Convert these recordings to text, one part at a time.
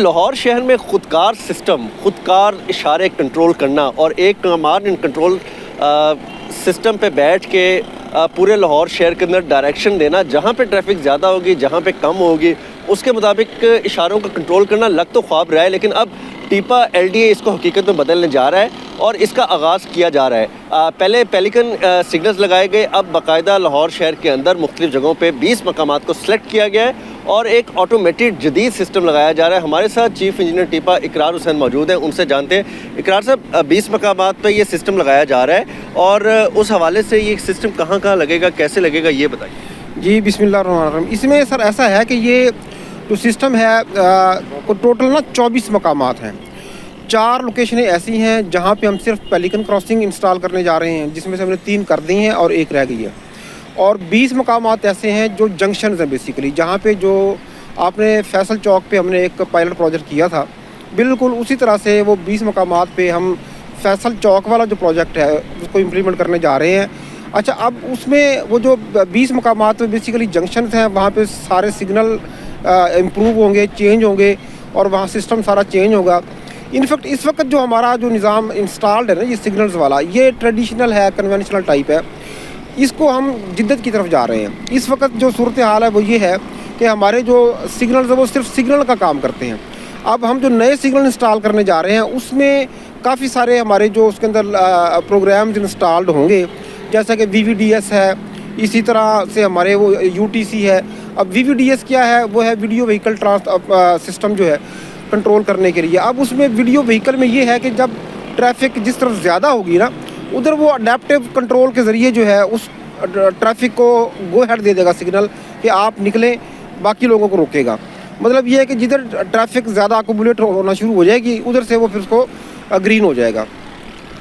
लाहौर शहर में ख़ुदकार सिस्टम, ख़ुदकार इशारे कंट्रोल करना और एक कमांड एंड कंट्रोल सिस्टम पे बैठ के पूरे लाहौर शहर के अंदर डायरेक्शन देना, जहाँ पे ट्रैफिक ज़्यादा होगी, जहाँ पे कम होगी, उसके मुताबिक इशारों का कंट्रोल करना लग तो ख्वाब रहा है, लेकिन अब टीपा LDA इसको हकीकत में बदलने जा रहा है और इसका आगाज़ किया जा रहा है। पहले पेलिकन सिग्नल्स लगाए गए, अब बाकायदा लाहौर शहर के अंदर मुख्तलिफ जगहों पे 20 मकामात को सिलेक्ट किया गया है और एक ऑटोमेटेड जदीद सिस्टम लगाया जा रहा है। हमारे साथ चीफ इंजीनियर टीपा इकरार हुसैन मौजूद हैं, उनसे जानते हैं। इकरार साहब, 20 मकामात पर ये सिस्टम लगाया जा रहा है और उस हवाले से ये सिस्टम कहाँ कहाँ लगेगा, कैसे लगेगा, ये बताइए। जी, बिस्मिल्लाहिर्रहमानिर्रहीम। इसमें सर ऐसा है कि ये जो सिस्टम है टोटल ना 24 मकामात हैं। 4 लोकेशनें ऐसी हैं जहाँ पे हम सिर्फ पेलिकन क्रॉसिंग इंस्टॉल करने जा रहे हैं, जिसमें से हमने 3 कर दी हैं और 1 रह गई है। और 20 मकामात ऐसे हैं जो जंक्शन हैं बेसिकली, जहाँ पे जो आपने फैसल चौक पे हमने एक पायलट प्रोजेक्ट किया था, बिल्कुल उसी तरह से वो 20 मकामात पे हम फैसल चौक वाला जो प्रोजेक्ट है उसको इम्प्लीमेंट करने जा रहे हैं। अच्छा, अब उसमें वो जो 20 मकामात पे बेसिकली जंक्शन हैं, वहाँ पे सारे सिग्नल इम्प्रूव होंगे, चेंज होंगे और वहाँ सिस्टम सारा चेंज होगा। इनफैक्ट इस वक्त जो हमारा जो निज़ाम इंस्टॉल्ड है ना, ये सिग्नल्स वाला, ये ट्रेडिशनल है, कन्वेंशनल टाइप है। इसको हम जिद्दत की तरफ जा रहे हैं। इस वक्त जो सूरत हाल है वो ये है कि हमारे जो सिग्नल्स हैं वो सिर्फ सिग्नल का काम करते हैं। अब हम जो नए सिग्नल इंस्टॉल करने जा रहे हैं उसमें काफ़ी सारे हमारे जो उसके अंदर प्रोग्राम्स इंस्टॉल्ड होंगे, जैसा कि VVDS है, इसी तरह से हमारे वो UTC है। अब VVDS क्या है? वो है वीडियो व्हीकल सिस्टम जो है कंट्रोल करने के लिए। अब उसमें वीडियो व्हीकल में ये है कि जब ट्रैफिक जिस तरफ ज़्यादा होगी ना, उधर वो अडेप्टिव कंट्रोल के ज़रिए जो है उस ट्रैफिक को गो हेड दे देगा सिग्नल कि आप निकलें, बाकी लोगों को रोकेगा। मतलब ये है कि जिधर ट्रैफिक ज़्यादा अकोमुलेट होना शुरू हो जाएगी, उधर से वो फिर उसको ग्रीन हो जाएगा।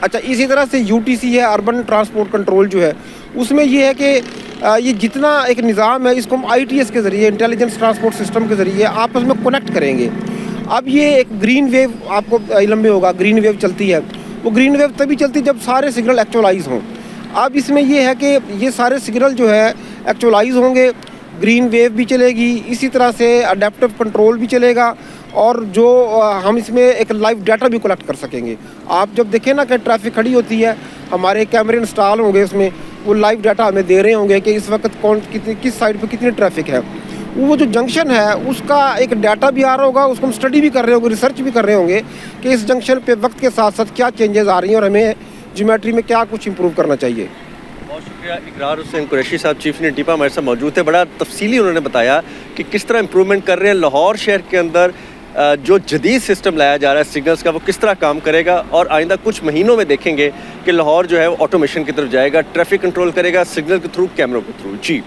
अच्छा, इसी तरह से UTC है, अर्बन ट्रांसपोर्ट कंट्रोल जो है, उसमें ये है कि ये जितना एक निज़ाम है इसको हम ITS के ज़रिए, इंटेलिजेंस ट्रांसपोर्ट सिस्टम के ज़रिए आपस में कनेक्ट करेंगे। अब ये एक ग्रीन वेव, आपको इल्म में होगा, ग्रीन वेव चलती है। वो ग्रीन वेव तभी चलती है जब सारे सिग्नल एक्चुअलाइज हों। अब इसमें ये है कि ये सारे सिग्नल जो है एक्चुअलाइज होंगे, ग्रीन वेव भी चलेगी, इसी तरह से अडेप्टिव कंट्रोल भी चलेगा और जो हम इसमें एक लाइव डाटा भी कलेक्ट कर सकेंगे। आप जब देखें ना कि ट्रैफिक खड़ी होती है, हमारे कैमरे इंस्टॉल होंगे उसमें, वो लाइव डाटा हमें दे रहे होंगे कि इस वक्त किस साइड पे कितनी ट्रैफिक है। वो जो जंक्शन है उसका एक डाटा भी आ रहा होगा, उसको हम स्टडी भी कर रहे होंगे, रिसर्च भी कर रहे होंगे कि इस जंक्शन पे वक्त के साथ साथ क्या चेंजेस आ रही हैं और हमें ज्योमेट्री में क्या कुछ इम्प्रूव करना चाहिए। बहुत शुक्रिया। इकरार हुसैन कुरैशी साहब, चीफ इंजीनियर टीपा, हमारे साथ मौजूद थे। बड़ा तफसीली उन्होंने बताया कि किस तरह इम्प्रूवमेंट कर रहे हैं लाहौर शहर के अंदर। जो जदीद सिस्टम लाया जा रहा है सिग्नल्स का, वो किस तरह काम करेगा और आइंदा कुछ महीनों में देखेंगे कि लाहौर जो है वो ऑटोमेशन की तरफ जाएगा, ट्रैफिक कंट्रोल करेगा सिग्नल के थ्रू, कैमरों के थ्रू। जी।